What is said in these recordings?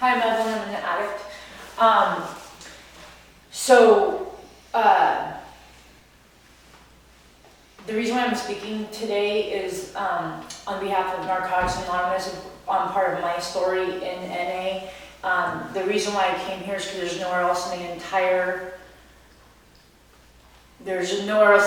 Hi, I'm Evelyn. I'm an addict. So, the reason why I'm speaking today is on behalf of Narcotics Anonymous, on part of my story in NA. The reason why I came here is because there's nowhere else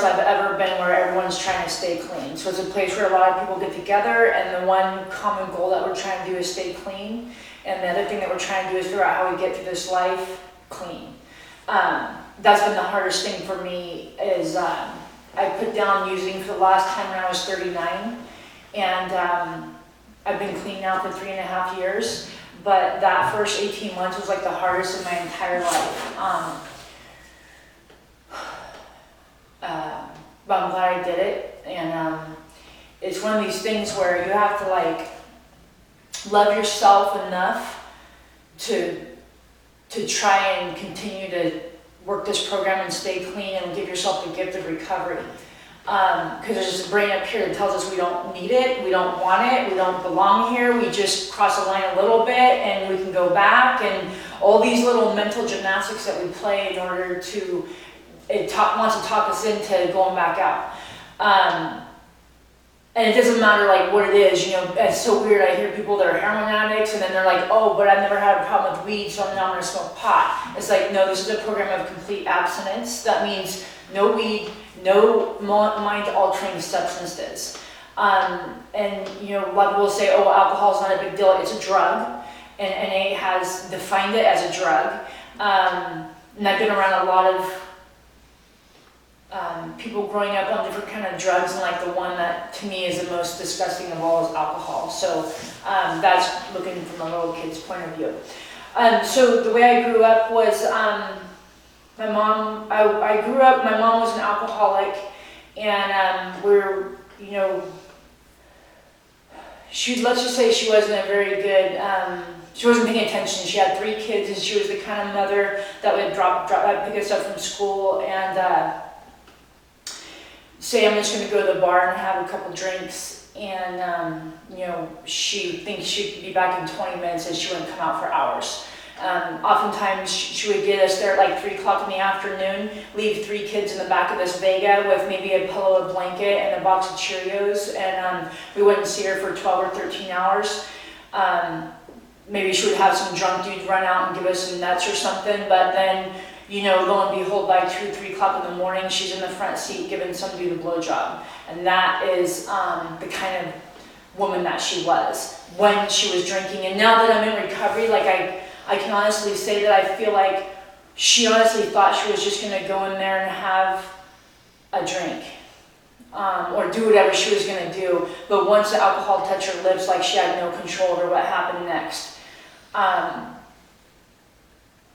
I've ever been where everyone's trying to stay clean. So it's a place where a lot of people get together, and the one common goal that we're trying to do is stay clean. And the other thing that we're trying to do is figure out how we get through this life clean. That's been the hardest thing for me is I put down using for the last time when I was 39, and I've been clean now for 3.5 years, but that first 18 months was like the hardest in my entire life. But I'm glad I did it, and it's one of these things where you have to like love yourself enough to try and continue to work this program and stay clean and give yourself the gift of recovery. Because there's this brain up here that tells us we don't need it, we don't want it, we don't belong here, we just cross the line a little bit and we can go back, and all these little mental gymnastics that we play in order to, wants to talk us into going back out. And it doesn't matter like what it is, you know, it's so weird. I hear people that are heroin addicts and then they're like, oh, but I've never had a problem with weed, so now I'm gonna smoke pot. It's like, no, this is a program of complete abstinence. That means no weed, no mind-altering substances. And you know, a lot of people say, oh, alcohol is not a big deal, it's a drug. And NA has defined it as a drug. And I've been around a lot of people growing up on different kind of drugs, and like the one that to me is the most disgusting of all is alcohol. So that's looking from a little kid's point of view. So the way I grew up was my mom was an alcoholic, and let's just say she wasn't a very good, she wasn't paying attention. She had 3 kids, and she was the kind of mother that would pick us up from school and say, I'm just going to go to the bar and have a couple drinks, and she thinks she could be back in 20 minutes, and she wouldn't come out for hours. Oftentimes she would get us there at like 3 o'clock in the afternoon, leave 3 kids in the back of this Vega with maybe a pillow, a blanket, and a box of Cheerios, and we wouldn't see her for 12 or 13 hours. Maybe she would have some drunk dude run out and give us some nuts or something, but then, you know, lo and behold, by 2 or 3 o'clock in the morning, she's in the front seat giving some dude a blowjob. And that is the kind of woman that she was when she was drinking. And now that I'm in recovery, like I can honestly say that I feel like she honestly thought she was just going to go in there and have a drink. Or do whatever she was going to do. But once the alcohol touched her lips, like she had no control over what happened next.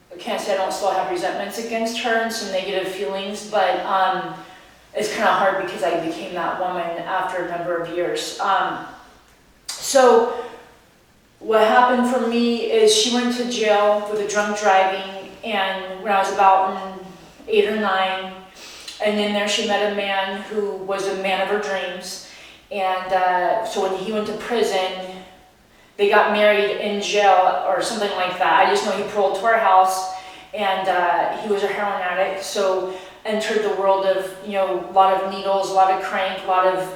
I can't say I don't still have resentments against her and some negative feelings, but it's kind of hard because I became that woman after a number of years. So what happened for me is she went to jail for the drunk driving, and when I was about 8 or 9, and in there she met a man who was a man of her dreams, and so when he went to prison, they got married in jail or something like that. I just know he paroled to our house, and he was a heroin addict, so entered the world of, you know, a lot of needles, a lot of crank, a lot of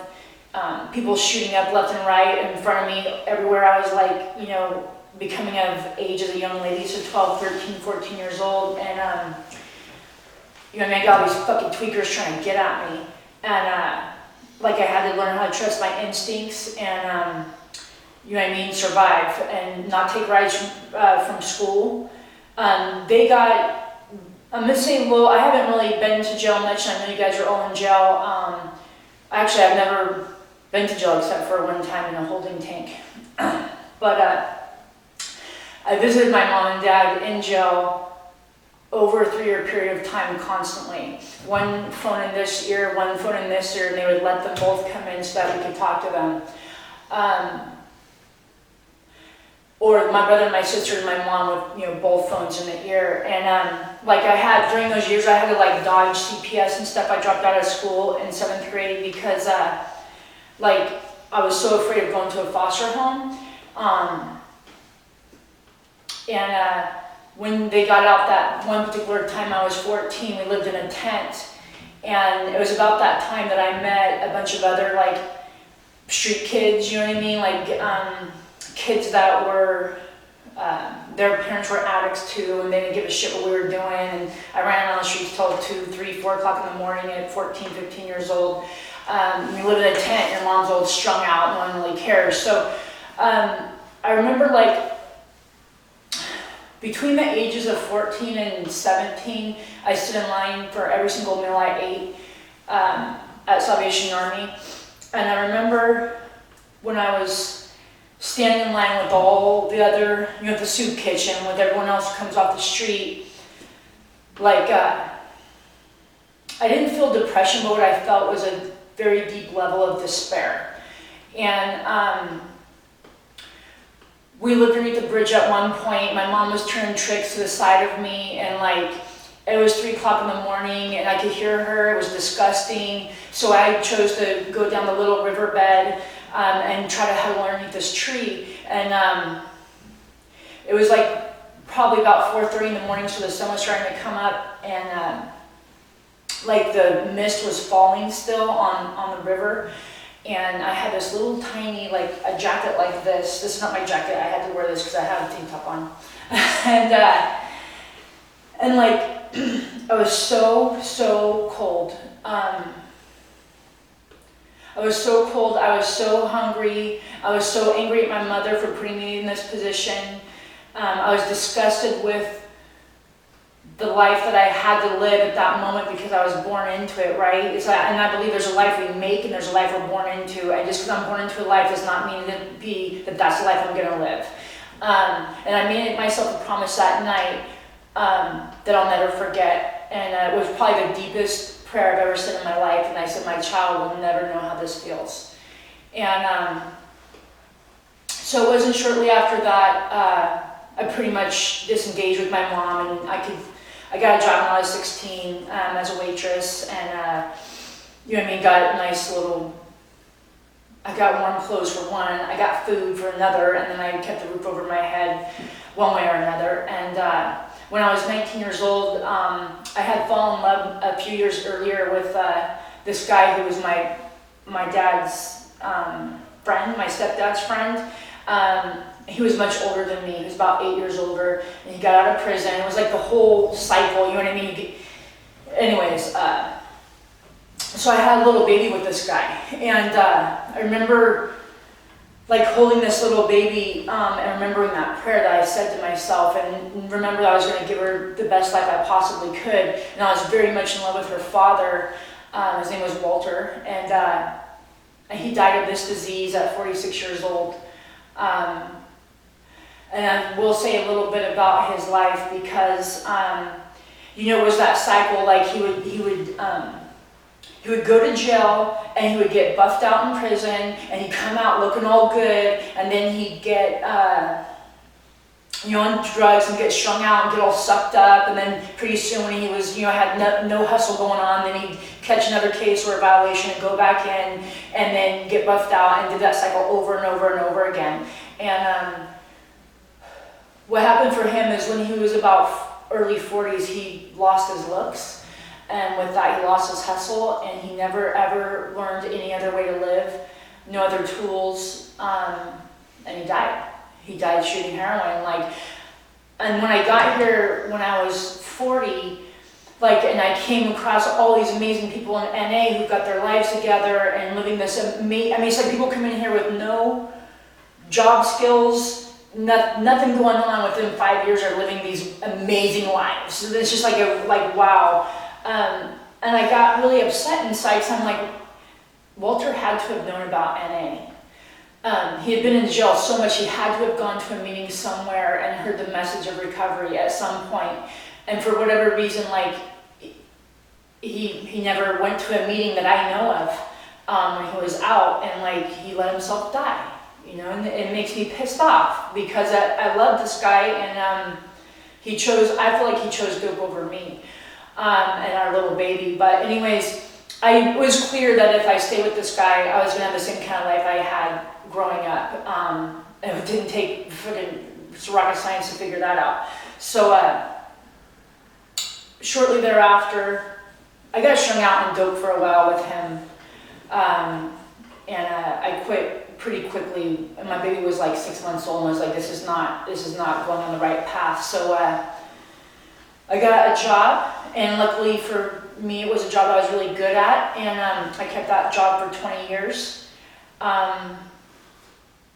people shooting up left and right in front of me. Everywhere I was like, you know, becoming of age as a young lady, so 12, 13, 14 years old, and I got all these fucking tweakers trying to get at me, and like I had to learn how to trust my instincts and survive and not take rides from school. They got, I'm gonna say low. I haven't really been to jail much. I know you guys are all in jail. Actually, I've never been to jail except for one time in a holding tank. But I visited my mom and dad in jail over a 3-year period of time constantly. One phone in this ear, one phone in this ear, and they would let them both come in so that we could talk to them. Or my brother and my sister and my mom with, you know, both phones in the ear. And like I had, during those years, I had to like dodge CPS and stuff. I dropped out of school in 7th grade because like I was so afraid of going to a foster home. And when they got out that one particular time I was 14, we lived in a tent. And it was about that time that I met a bunch of other like street kids, you know what I mean? Like kids that were, their parents were addicts too, and they didn't give a shit what we were doing. And I ran around the streets till 2, 3, 4 o'clock in the morning at 14, 15 years old. We lived in a tent, and mom's all strung out, no one really cares. So I remember like between the ages of 14 and 17, I stood in line for every single meal I ate at Salvation Army. And I remember when I was standing in line with all the other, the soup kitchen, with everyone else who comes off the street, like, I didn't feel depression, but what I felt was a very deep level of despair. And we lived underneath the bridge at one point. My mom was turning tricks to the side of me, and like, it was 3 o'clock in the morning, and I could hear her. It was disgusting. So I chose to go down the little riverbed and try to huddle underneath this tree. And it was like probably about 4:30 in the morning, so the sun was starting to come up, and like the mist was falling still on the river. And I had this little tiny, like a jacket like this. This is not my jacket. I had to wear this because I have a tank top on. and like, I was so cold. I was so cold. I was so hungry. I was so angry at my mother for putting me in this position. I was disgusted with the life that I had to live at that moment because I was born into it, right? And I believe there's a life we make and there's a life we're born into. And just because I'm born into a life does not mean that that's the life I'm going to live. And I made myself a promise that night that I'll never forget. And it was probably the deepest prayer I've ever said in my life. And I said, my child will never know how this feels. And so it wasn't shortly after that, I pretty much disengaged with my mom, and I got a job when I was 16 as a waitress, and got a nice little, I got warm clothes for one, I got food for another, and then I kept the roof over my head one way or another. And when I was 19 years old, I had fallen in love a few years earlier with this guy who was my dad's friend, my stepdad's friend. He was much older than me. He was about 8 years older, and he got out of prison. It was like the whole cycle, you know what I mean? Anyways, so I had a little baby with this guy, and I remember like holding this little baby and remembering that prayer that I said to myself, and remember that I was going to give her the best life I possibly could. And I was very much in love with her father. His name was Walter, and he died of this disease at 46 years old. And I will say a little bit about his life because, it was that cycle. Like he would go to jail, and he would get buffed out in prison, and he'd come out looking all good, and then he'd get, on drugs and get strung out and get all sucked up, and then pretty soon when he was, had no hustle going on, then he'd catch another case or a violation and go back in, and then get buffed out, and did that cycle over and over and over again. And what happened for him is when he was about early 40s, he lost his looks, and with that he lost his hustle, and he never ever learned any other way to live, no other tools, and he died. He died shooting heroin. And when I got here when I was 40, and I came across all these amazing people in NA who got their lives together and living this it's like people come in here with no job skills, nothing going on. Within 5 years are living these amazing lives. It's just wow. And I got really upset inside because I'm like, Walter had to have known about NA. He had been in jail so much, he had to have gone to a meeting somewhere and heard the message of recovery at some point. And for whatever reason, he never went to a meeting that I know of when he was out, and he let himself die. And it makes me pissed off because I love this guy, and I feel like he chose dope over me and our little baby. But anyways, it was clear that if I stayed with this guy, I was going to have the same kind of life I had growing up. It didn't take it's rocket science to figure that out. So shortly thereafter, I got strung out and dope for a while with him, and I quit pretty quickly. And my baby was like 6 months old, and I was like, this is not going on the right path. So I got a job, and luckily for me, it was a job I was really good at, and I kept that job for 20 years. And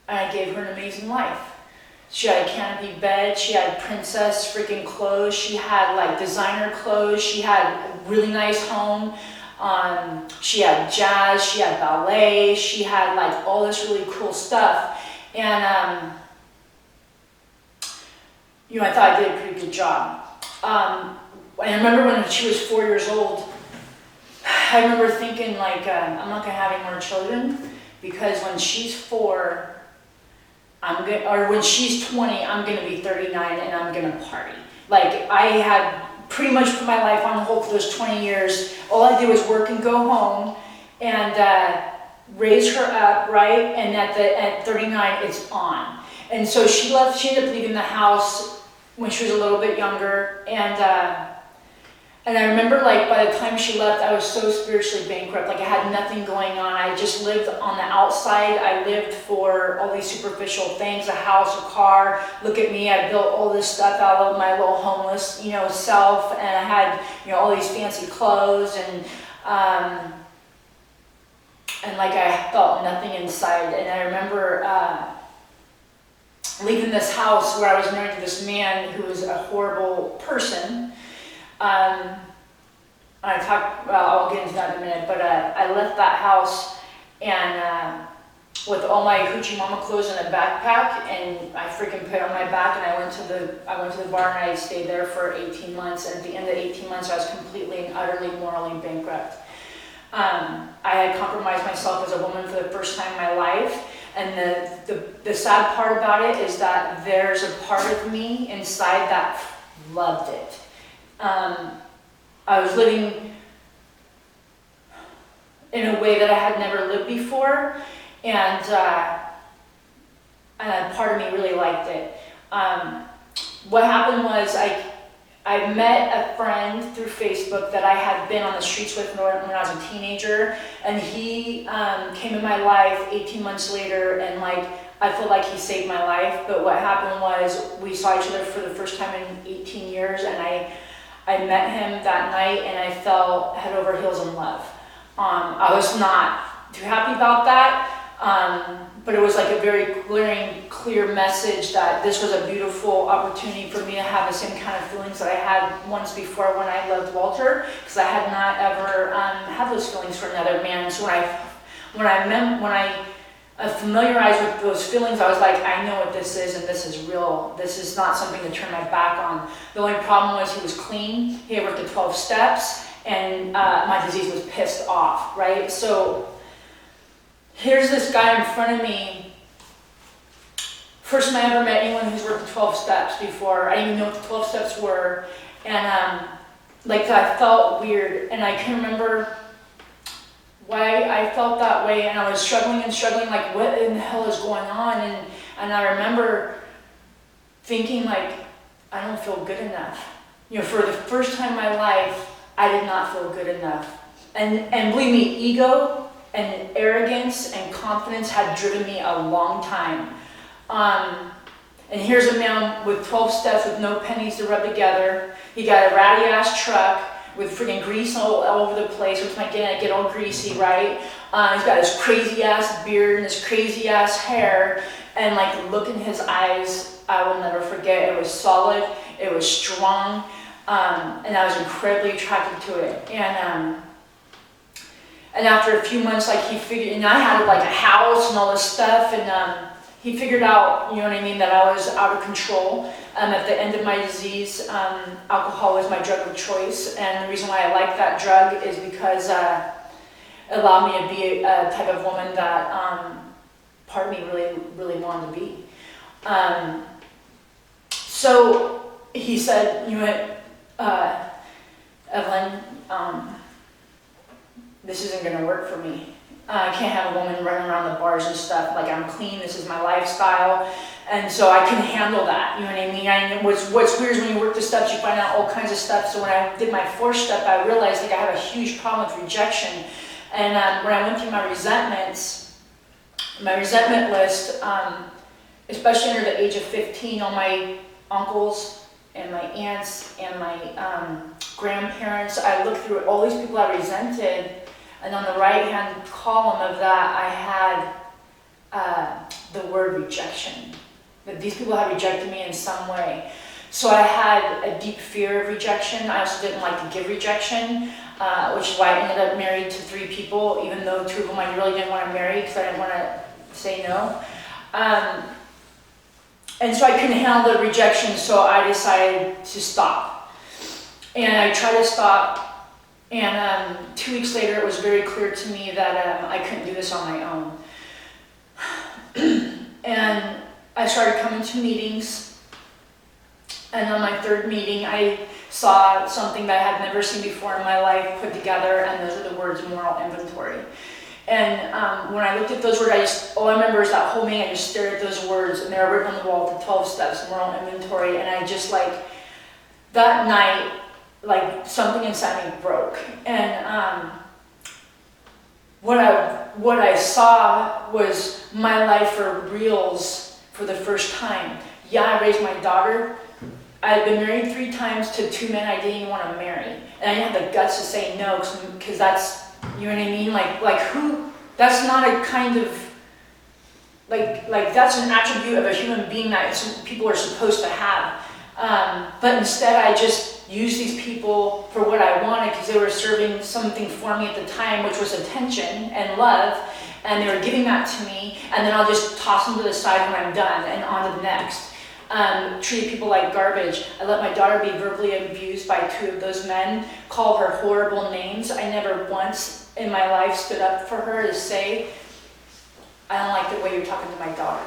I gave her an amazing life. She had a canopy bed, she had princess freaking clothes, she had like designer clothes, she had a really nice home, she had jazz, she had ballet, she had like all this really cool stuff. And I thought I did a pretty good job. And I remember when she was 4 years old, I remember thinking like, I'm not gonna have any more children, because when she's 4, or when she's 20, I'm gonna be 39 and I'm gonna party. Like, I had pretty much put my life on hold for those 20 years. All I did was work and go home and raise her up, right? And at 39, it's on. And so she left. She ended up leaving the house when she was a little bit younger, and I remember, like, by the time she left, I was so spiritually bankrupt. Like, I had nothing going on. I just lived on the outside. I lived for all these superficial things, a house, a car. Look at me, I built all this stuff out of my little homeless, self, and I had, all these fancy clothes, and like, I felt nothing inside. And I remember leaving this house where I was married to this man who was a horrible person. I'll get into that in a minute, but I left that house and with all my hoochie mama clothes in a backpack, and I freaking put it on my back, and I went to the bar, and I stayed there for 18 months, and at the end of 18 months I was completely and utterly morally bankrupt. I had compromised myself as a woman for the first time in my life, and the sad part about it is that there's a part of me inside that loved it. I was living in a way that I had never lived before, and a part of me really liked it. What happened was I met a friend through Facebook that I had been on the streets with when I was a teenager, and he came in my life 18 months later, and like, I feel like he saved my life. But what happened was we saw each other for the first time in 18 years, and I met him that night, and I fell head over heels in love. I was not too happy about that, but it was like a very clear message that this was a beautiful opportunity for me to have the same kind of feelings that I had once before when I loved Walter, because I had not ever had those feelings for another man. So when I familiarized with those feelings, I was like, I know what this is, and this is real. This is not something to turn my back on. The only problem was he was clean. He had worked the 12 steps, and my disease was pissed off, right? So here's this guy in front of me. First time I ever met anyone who's worked the 12 steps before. I didn't even know what the 12 steps were, and like, I felt weird, and I can remember why I felt that way, and I was struggling, like, what in the hell is going on? And I remember thinking, like, I don't feel good enough. For the first time in my life, I did not feel good enough. And believe me, ego and arrogance and confidence had driven me a long time. And here's a man with 12 steps with no pennies to rub together. He got a ratty ass truck with freaking grease all over the place, which might get all greasy, right? He's got this crazy ass beard and this crazy ass hair, and like, the look in his eyes, I will never forget. It was solid, it was strong, and I was incredibly attracted to it. And after a few months, like, he figured, and I had like a house and all this stuff, and he figured out, that I was out of control. At the end of my disease, alcohol was my drug of choice, and the reason why I liked that drug is because it allowed me to be a type of woman that part of me really, really wanted to be. So he said, Evelyn, this isn't going to work for me. I can't have a woman running around the bars and stuff. Like, I'm clean, this is my lifestyle. And so I couldn't handle that, you know what I mean? And what's weird is when you work the steps, you find out all kinds of stuff. So when I did my 4th step, I realized like I have a huge problem with rejection. And when I went through my resentment list, especially under the age of 15, all my uncles and my aunts and my grandparents, I looked through all these people I resented, and on the right-hand column of that, I had the word rejection. That these people had rejected me in some way. So I had a deep fear of rejection. I also didn't like to give rejection, which is why I ended up married to 3 people, even though 2 of them I really didn't want to marry because I didn't want to say no. And so I couldn't handle the rejection, so I decided to stop. And I tried to stop, and 2 weeks later it was very clear to me that I couldn't do this on my own. And I started coming to meetings, and on my 3rd meeting, I saw something that I had never seen before in my life put together, and those are the words moral inventory. And when I looked at those words, all I remember is that whole meeting, I just stared at those words, and they were written on the wall, the 12 steps, moral inventory, and I just that night, something inside me broke. And what I saw was my life for reals for the first time. Yeah, I raised my daughter. I had been married 3 times to 2 men I didn't even want to marry. And I didn't have the guts to say no, because that's, you know what I mean? Like who, that's not a kind of, like that's an attribute of a human being that people are supposed to have. But instead I just used these people for what I wanted because they were serving something for me at the time, which was attention and love. And they were giving that to me, and then I'll just toss them to the side when I'm done and on to the next. Treated people like garbage. I let my daughter be verbally abused by 2 of those men, call her horrible names. I never once in my life stood up for her to say, I don't like the way you're talking to my daughter.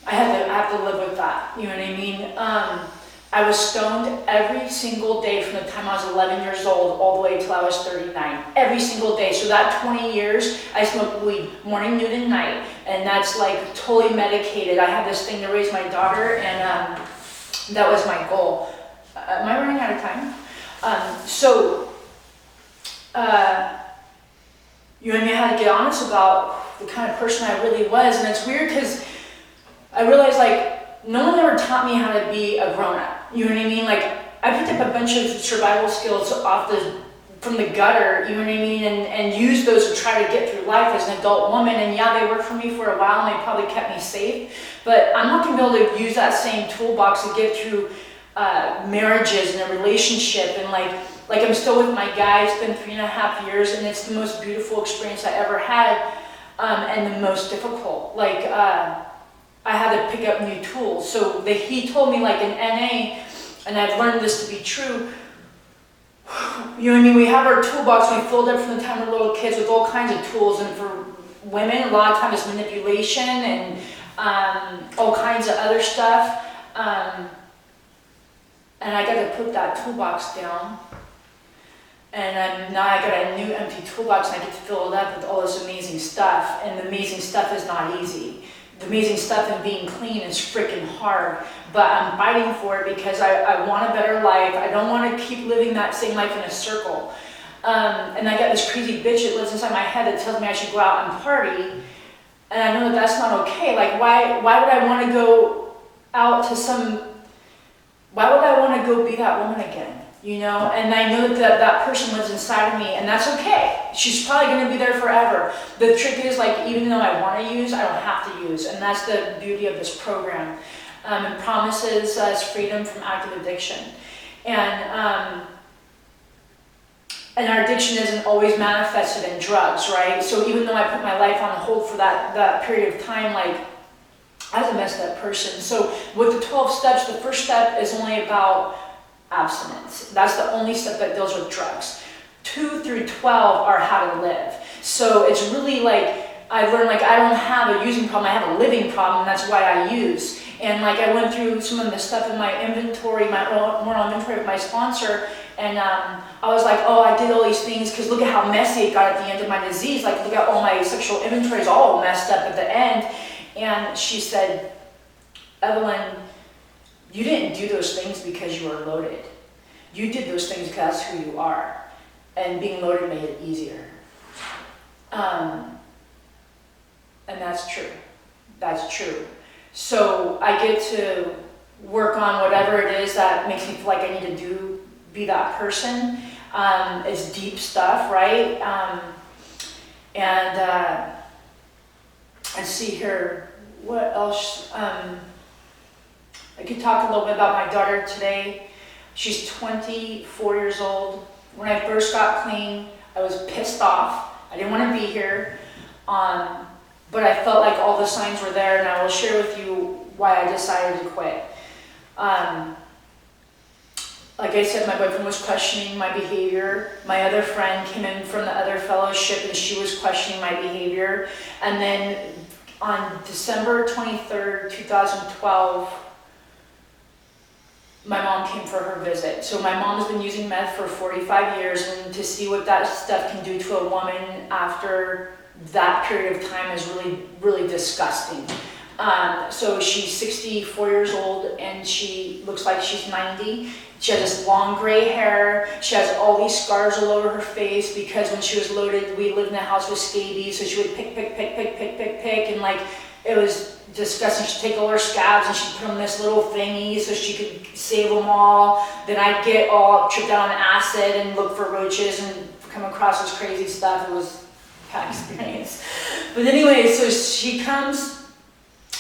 I have to live with that, you know what I mean? I was stoned every single day from the time I was 11 years old all the way till I was 39. Every single day. So that 20 years, I smoked weed morning, noon, and night. And that's totally medicated. I had this thing to raise my daughter, and that was my goal. Am I running out of time? You know what I mean? I had to get honest about the kind of person I really was. And it's weird because I realized no one ever taught me how to be a grown-up. You know what I mean? I picked up a bunch of survival skills from the gutter, you know what I mean? And used those to try to get through life as an adult woman. And yeah, they worked for me for a while and they probably kept me safe. But I'm not gonna be able to use that same toolbox to get through marriages and a relationship. And I'm still with my guy. It's been 3.5 years, and it's the most beautiful experience I ever had, and the most difficult. I had to pick up new tools. So he told me in NA, and I've learned this to be true, you know what I mean, we have our toolbox, we filled up from the time we're little kids with all kinds of tools, and for women, a lot of times it's manipulation and all kinds of other stuff. And I got to put that toolbox down. And now I got a new empty toolbox, and I get to fill it up with all this amazing stuff. And the amazing stuff is not easy. The amazing stuff in being clean is freaking hard, but I'm fighting for it because I want a better life. I don't want to keep living that same life in a circle. And I got this crazy bitch that lives inside my head that tells me I should go out and party, and I know that that's not okay. Why would I want to go out to why would I want to go be that woman again? You know, and I know that person lives inside of me, and that's okay. She's probably going to be there forever. The trick is, even though I want to use, I don't have to use, and that's the beauty of this program. It promises us freedom from active addiction, and our addiction isn't always manifested in drugs, right? So even though I put my life on hold for that period of time, I was a messed up person. So with the 12 steps, the first step is only about abstinence. That's the only step that deals with drugs. 2 through 12 are how to live. So it's really I learned I don't have a using problem, I have a living problem, and that's why I use. And I went through some of the stuff in my inventory, my moral inventory with my sponsor, And I was like, oh, I did all these things because look at how messy it got at the end of my disease. Like, look at all my sexual inventory is all messed up at the end. And she said, Evelyn, you didn't do those things because you were loaded. You did those things because that's who you are. And being loaded made it easier. And that's true. That's true. So I get to work on whatever it is that makes me feel like I need to be that person. It's deep stuff, right? Let's see here, what else? I could talk a little bit about my daughter today. She's 24 years old. When I first got clean, I was pissed off. I didn't want to be here. But I felt like all the signs were there, and I will share with you why I decided to quit. Like I said, my boyfriend was questioning my behavior. My other friend came in from the other fellowship, and she was questioning my behavior. And then on December 23rd, 2012, my mom came for her visit. So my mom's been using meth for 45 years, and to see what that stuff can do to a woman after that period of time is really, really disgusting. So she's 64 years old, and she looks like she's 90. She has this long gray hair. She has all these scars all over her face because when she was loaded, we lived in a house with scabies, so she would pick, and like, it was disgusting. She'd take all her scabs and she'd put them in this little thingy so she could save them all. Then I'd get all tripped out on acid and look for roaches and come across this crazy stuff. It was a bad experience. But anyway, so she comes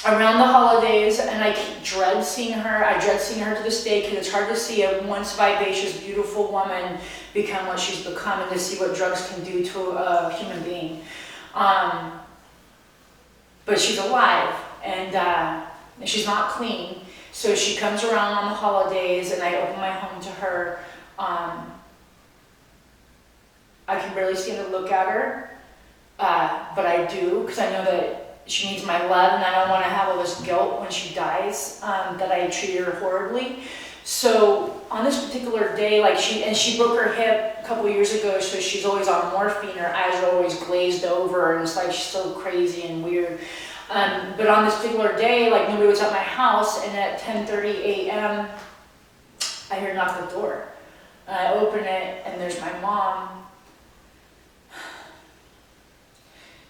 around the holidays, and I dread seeing her. I dread seeing her to this day because it's hard to see a once vivacious, beautiful woman become what she's become, and to see what drugs can do to a human being. But she's alive, and she's not clean. So she comes around on the holidays, and I open my home to her. I can barely stand to look at her, but I do, because I know that she needs my love, and I don't want to have all this guilt when she dies, that I treated her horribly. So on this particular day, like she broke her hip a couple years ago, so she's always on morphine. Her eyes are always glazed over, and it's like she's so crazy and weird. But on this particular day, like nobody was at my house, and at 10:30 a.m., I hear knock at the door. And I open it, and there's my mom,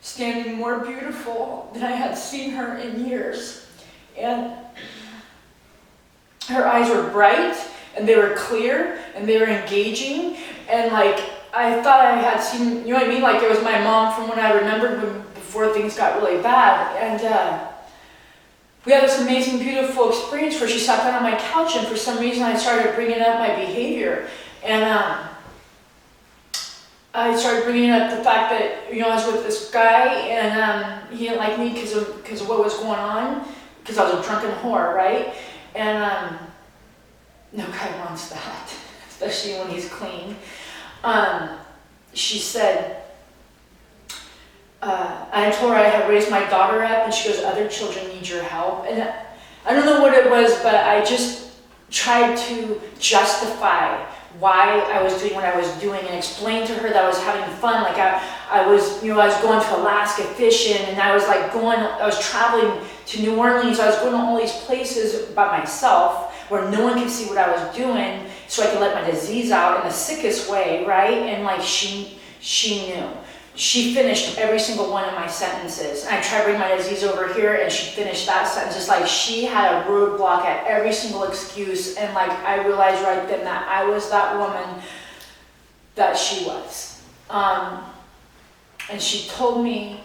standing more beautiful than I had seen her in years. And her eyes were bright, and they were clear, and they were engaging, and like, I thought I had seen, you know what I mean? Like, it was my mom from when I remembered before things got really bad. And we had this amazing, beautiful experience where she sat down on my couch, and for some reason I started bringing up my behavior. And I started bringing up the fact that, you know, I was with this guy, and he didn't like me because of what was going on, because I was a drunken whore, right? And no guy wants that, especially when he's clean. She said, I told her I had raised my daughter up, and she goes, other children need your help. And I don't know what it was, but I just tried to justify why I was doing what I was doing, and explain to her that I was having fun. Like I was going to Alaska fishing, and I was traveling to New Orleans. I was going to all these places by myself where no one could see what I was doing, so I could let my disease out in the sickest way, right? And like she knew. She finished every single one of my sentences. And I tried to bring my disease over here, and she finished that sentence. It's like she had a roadblock at every single excuse, and like I realized right then that I was that woman that she was. And she told me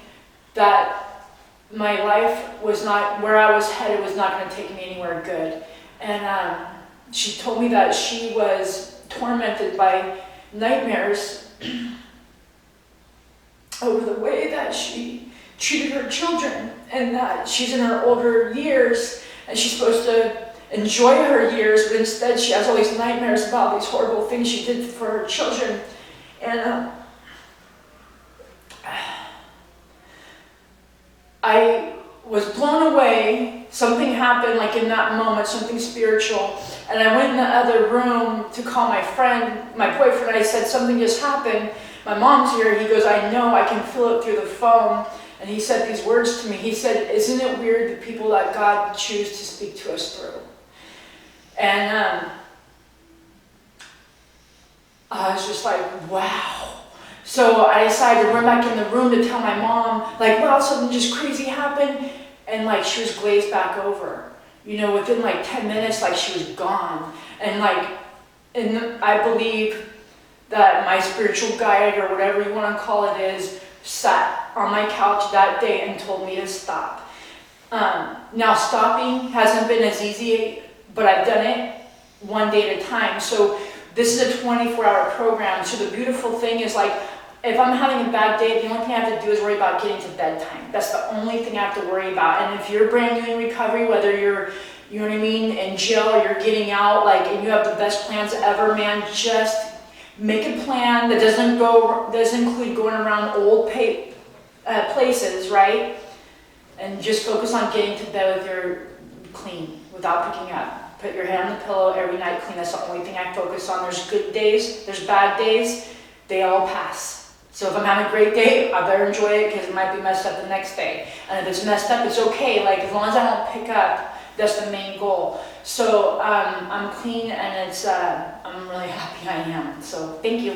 that my life was not, where I was headed was not going to take me anywhere good. And she told me that she was tormented by nightmares over the way that she treated her children, and that she's in her older years and she's supposed to enjoy her years, but instead she has all these nightmares about these horrible things she did for her children. And I was blown away something happened, like in that moment, something spiritual. And I went in the other room to call my friend, my boyfriend. I said, something just happened. My mom's here. He goes, I know, I can feel it through the phone. And he said these words to me. He said, isn't it weird the people that God chooses to speak to us through? And I was just like, wow. So I decided to run back in the room to tell my mom, like, wow, something just crazy happened. And like, she was glazed back over. You know, within like 10 minutes, like she was gone. And like, and I believe that my spiritual guide, or whatever you want to call it is, sat on my couch that day and told me to stop. Now stopping hasn't been as easy, but I've done it one day at a time. So this is a 24-hour program. So the beautiful thing is, like, if I'm having a bad day, the only thing I have to do is worry about getting to bedtime. That's the only thing I have to worry about. And if you're brand new in recovery, whether you're, you know what I mean, in jail, or you're getting out, like, and you have the best plans ever, man, just make a plan that doesn't include going around old places, right? And just focus on getting to bed with your clean, without picking up. Put your head on the pillow every night clean. That's the only thing I focus on. There's good days, there's bad days, they all pass. So if I'm having a great day, I better enjoy it, because it might be messed up the next day. And if it's messed up, it's okay. Like, as long as I don't pick up, that's the main goal. So I'm clean, and it's I'm really happy I am. So thank you.